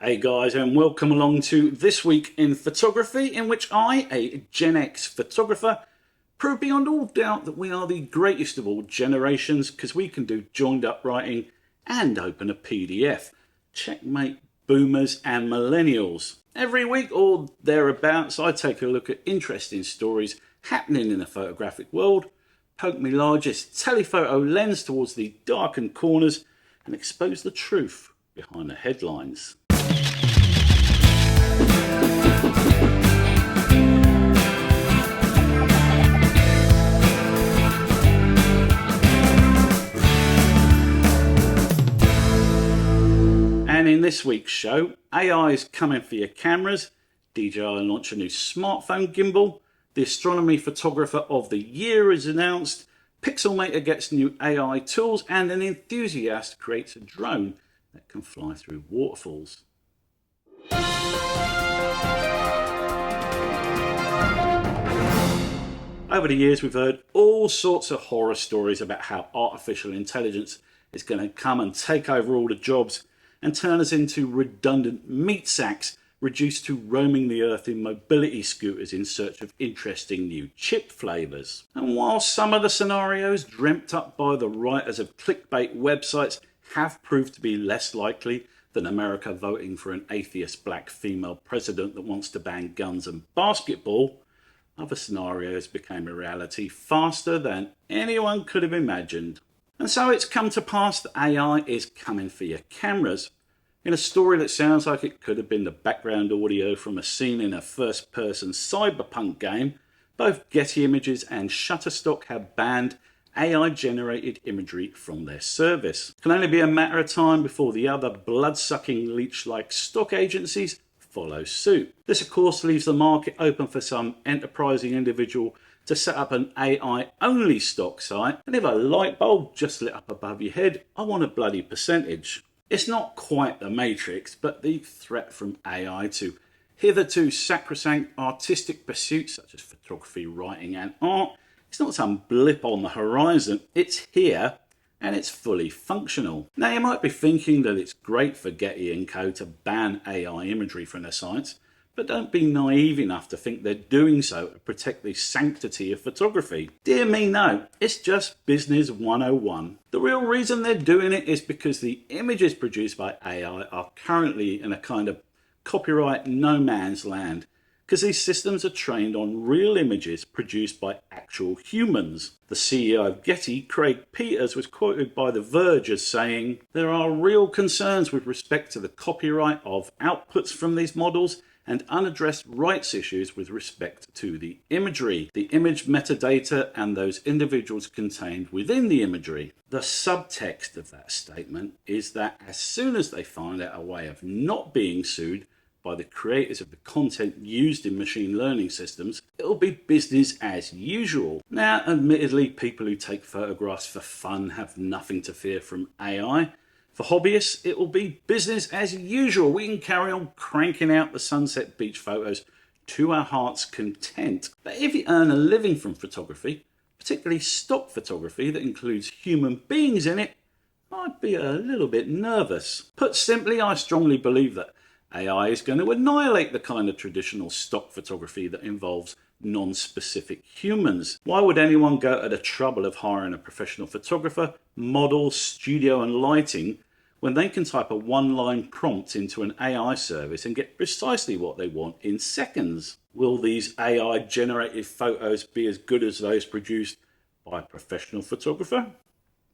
Hey guys, and welcome along to This Week in Photography, in which I, a Gen X photographer, prove beyond all doubt that we are the greatest of all generations because we can do joined up writing and open a PDF. Checkmate boomers and millennials. Every week or thereabouts, I take a look at interesting stories happening in the photographic world, poke my largest telephoto lens towards the darkened corners, and expose the truth behind the headlines. And in this week's show, AI is coming for your cameras, DJI launch a new smartphone gimbal, the astronomy photographer of the year is announced, Pixelmate gets new AI tools, and an enthusiast creates a drone that can fly through waterfalls. Over the years, we've heard all sorts of horror stories about how artificial intelligence is going to come and take over all the jobs and turn us into redundant meat sacks, reduced to roaming the earth in mobility scooters in search of interesting new chip flavours. And while some of the scenarios dreamt up by the writers of clickbait websites have proved to be less likely than America voting for an atheist black female president that wants to ban guns and basketball, other scenarios became a reality faster than anyone could have imagined. And so it's come to pass that AI is coming for your cameras. In a story that sounds like it could have been the background audio from a scene in a first-person cyberpunk game, both Getty Images and Shutterstock have banned AI-generated imagery from their service. It can only be a matter of time before the other blood-sucking leech-like stock agencies follow suit. This, of course, leaves the market open for some enterprising individual to set up an AI-only stock site, and if a light bulb just lit up above your head, I want a bloody percentage. It's not quite the Matrix, but the threat from AI to hitherto sacrosanct artistic pursuits such as photography, writing and art is not some blip on the horizon. It's here and it's fully functional. Now you might be thinking that it's great for Getty & Co to ban AI imagery from their sites, but don't be naive enough to think they're doing so to protect the sanctity of photography. Dear me, no, it's just business 101. The real reason they're doing it is because the images produced by AI are currently in a kind of copyright no man's land, because these systems are trained on real images produced by actual humans. The CEO of Getty, Craig Peters, was quoted by The Verge as saying, "There are real concerns with respect to the copyright of outputs from these models and unaddressed rights issues with respect to the imagery, the image metadata and those individuals contained within the imagery." The subtext of that statement is that as soon as they find out a way of not being sued by the creators of the content used in machine learning systems, it'll be business as usual. Now, admittedly, people who take photographs for fun have nothing to fear from AI. For hobbyists, it will be business as usual. We can carry on cranking out the sunset beach photos to our heart's content. But if you earn a living from photography, particularly stock photography that includes human beings in it, I'd be a little bit nervous. Put simply, I strongly believe that AI is going to annihilate the kind of traditional stock photography that involves non-specific humans. Why would anyone go to the trouble of hiring a professional photographer, model, studio and lighting when they can type a one-line prompt into an AI service and get precisely what they want in seconds? Will these AI-generated photos be as good as those produced by a professional photographer?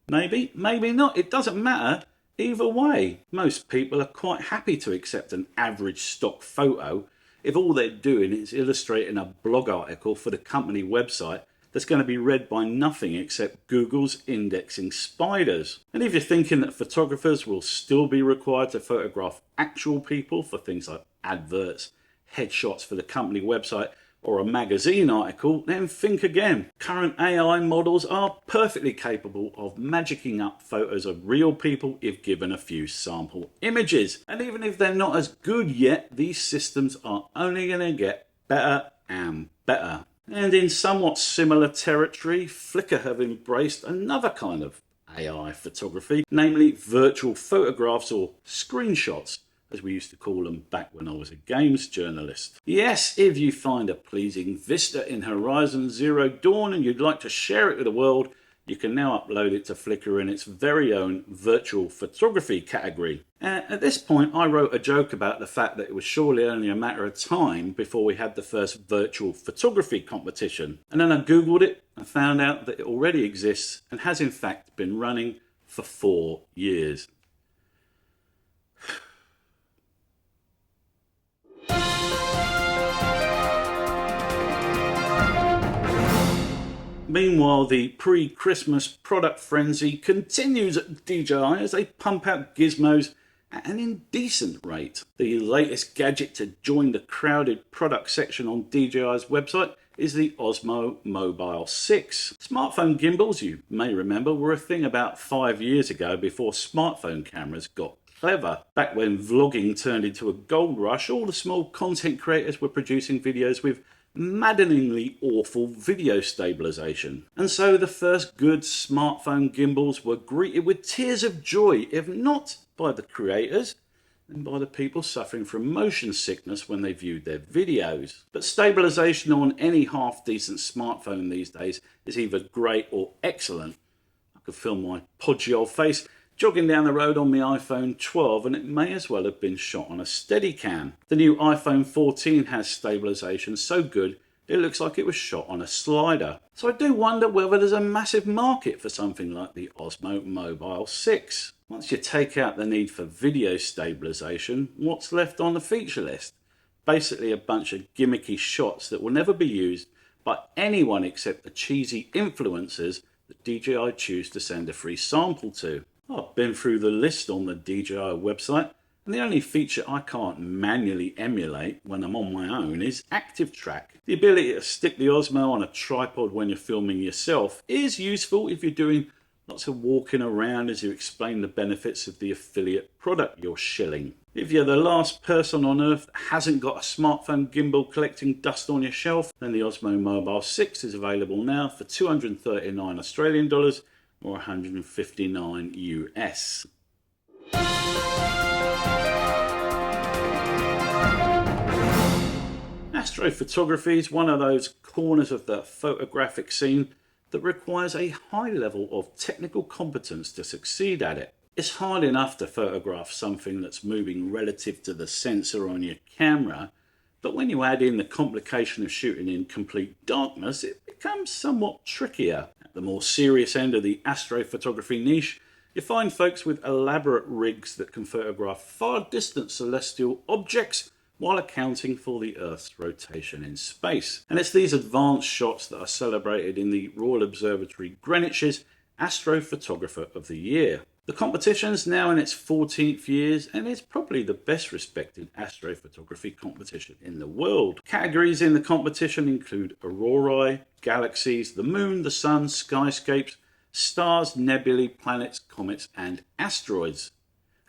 Maybe, maybe not. It doesn't matter. Either way, most people are quite happy to accept an average stock photo if all they're doing is illustrating a blog article for the company website that's going to be read by nothing except Google's indexing spiders. And if you're thinking that photographers will still be required to photograph actual people for things like adverts, headshots for the company website, or a magazine article, then think again. Current AI models are perfectly capable of magicking up photos of real people if given a few sample images. And even if they're not as good yet, these systems are only going to get better and better. And in somewhat similar territory, Flickr have embraced another kind of AI photography, namely virtual photographs or screenshots, as we used to call them back when I was a games journalist. Yes, if you find a pleasing vista in Horizon Zero Dawn and you'd like to share it with the world, you can now upload it to Flickr in its very own virtual photography category. At this point, I wrote a joke about the fact that it was surely only a matter of time before we had the first virtual photography competition. And then I Googled it and found out that it already exists and has in fact been running for 4 years. Meanwhile, the pre-Christmas product frenzy continues at DJI as they pump out gizmos at an indecent rate. The latest gadget to join the crowded product section on DJI's website is the Osmo Mobile 6. Smartphone gimbals, you may remember, were a thing about 5 years ago before smartphone cameras got clever. Back when vlogging turned into a gold rush, all the small content creators were producing videos with maddeningly awful video stabilization. And so the first good smartphone gimbals were greeted with tears of joy, if not by the creators, then by the people suffering from motion sickness when they viewed their videos. But stabilization on any half-decent smartphone these days is either great or excellent. I could film my podgy old face jogging down the road on my iPhone 12 and it may as well have been shot on a Steadicam. The new iPhone 14 has stabilization so good it looks like it was shot on a slider. So I do wonder whether there's a massive market for something like the Osmo Mobile 6. Once you take out the need for video stabilization, what's left on the feature list? Basically a bunch of gimmicky shots that will never be used by anyone except the cheesy influencers that DJI choose to send a free sample to. I've been through the list on the DJI website, and the only feature I can't manually emulate when I'm on my own is Active Track. The ability to stick the Osmo on a tripod when you're filming yourself is useful if you're doing lots of walking around as you explain the benefits of the affiliate product you're shilling. If you're the last person on earth that hasn't got a smartphone gimbal collecting dust on your shelf, then the Osmo Mobile 6 is available now for 239 Australian dollars or 159 US. Astrophotography is one of those corners of the photographic scene that requires a high level of technical competence to succeed at it. It's hard enough to photograph something that's moving relative to the sensor on your camera, but when you add in the complication of shooting in complete darkness, it becomes somewhat trickier. At the more serious end of the astrophotography niche, you find folks with elaborate rigs that can photograph far distant celestial objects while accounting for the Earth's rotation in space. And it's these advanced shots that are celebrated in the Royal Observatory Greenwich's Astrophotographer of the Year. The competition's now in its 14th year and is probably the best respected astrophotography competition in the world. Categories in the competition include aurorae, galaxies, the moon, the sun, skyscapes, stars, nebulae, planets, comets and asteroids.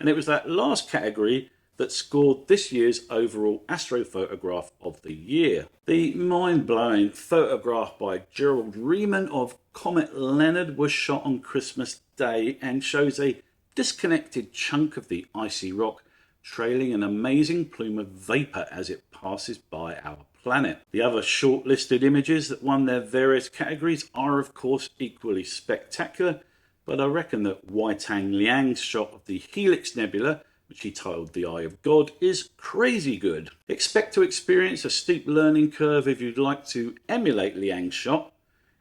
And it was that last category that scored this year's overall astrophotograph of the year. The mind-blowing photograph by Gerald Riemann of Comet Leonard was shot on Christmas Day and shows a disconnected chunk of the icy rock trailing an amazing plume of vapour as it passes by our planet. The other shortlisted images that won their various categories are of course equally spectacular, but I reckon that Wai-Tang Liang's shot of the Helix Nebula, which he titled The Eye of God, is crazy good. Expect to experience a steep learning curve if you'd like to emulate Liang's shot.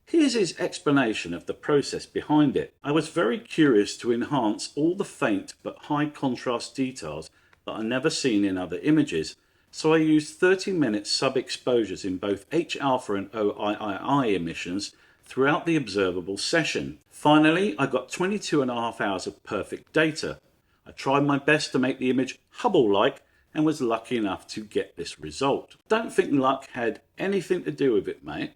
Here's his explanation of the process behind it. I was very curious to enhance all the faint but high contrast details that are never seen in other images, so I used 30-minute sub-exposures in both H-alpha and OIII emissions throughout the observable session. Finally, I got 22.5 hours of perfect data. I tried my best to make the image Hubble-like and was lucky enough to get this result. Don't think luck had anything to do with it, mate.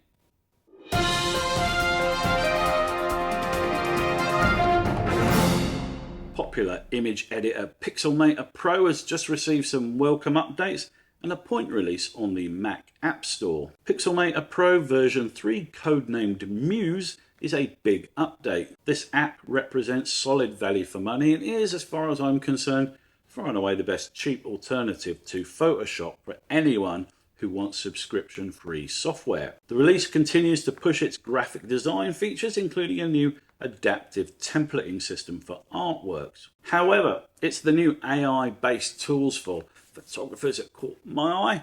Popular image editor Pixelmate A Pro has just received some welcome updates and a point release on the Mac App Store. Pixelmate A Pro version 3, codenamed Muse, is a big update. This app represents solid value for money and is, as far as I'm concerned, far away the best cheap alternative to Photoshop for anyone who wants subscription-free software. The release continues to push its graphic design features, including a new adaptive templating system for artworks. However, it's the new AI-based tools for photographers that caught my eye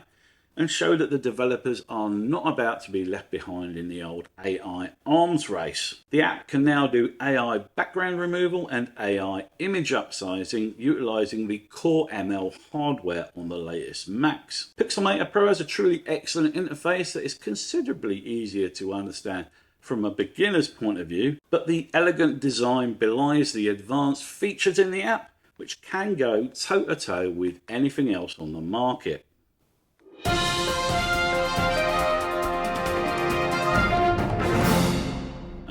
and show that the developers are not about to be left behind in the old AI arms race. The app can now do AI background removal and AI image upsizing, utilizing the core ML hardware on the latest Macs. Pixelmate A Pro has a truly excellent interface that is considerably easier to understand from a beginner's point of view, but the elegant design belies the advanced features in the app, which can go toe-to-toe with anything else on the market.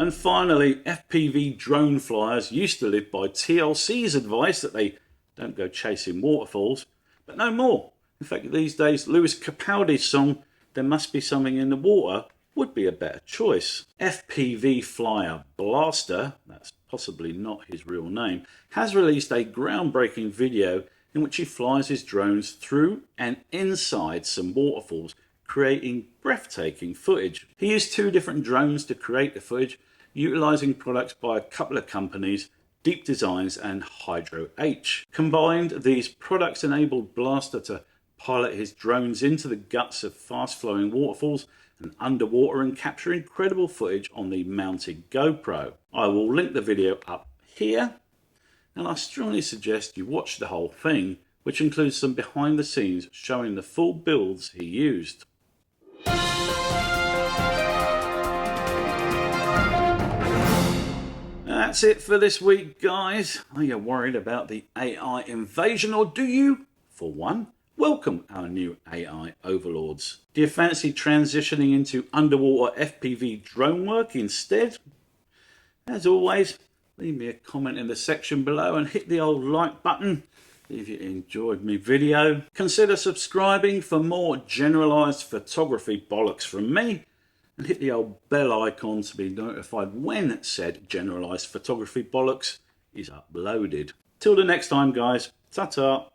And finally, FPV Drone Flyers used to live by TLC's advice that they don't go chasing waterfalls, but no more. In fact, these days, Lewis Capaldi's song, "There Must Be Something in the Water," would be a better choice. FPV Flyer Blaster, that's possibly not his real name, has released a groundbreaking video in which he flies his drones through and inside some waterfalls, creating breathtaking footage. He used 2 different drones to create the footage, utilizing products by a couple of companies, Deep Designs and Hydro H. Combined, these products enabled Blaster to pilot his drones into the guts of fast-flowing waterfalls and underwater and capture incredible footage on the mounted GoPro. I will link the video up here, and I strongly suggest you watch the whole thing, which includes some behind the scenes showing the full builds he used. That's it for this week, guys. Are you worried about the AI invasion, or do you, for one, welcome our new AI overlords? Do you fancy transitioning into underwater FPV drone work instead? As always, leave me a comment in the section below and hit the old like button if you enjoyed my video. Consider subscribing for more generalized photography bollocks from me, and hit the old bell icon to be notified when said generalized photography bollocks is uploaded. Till the next time, guys, ta-ta.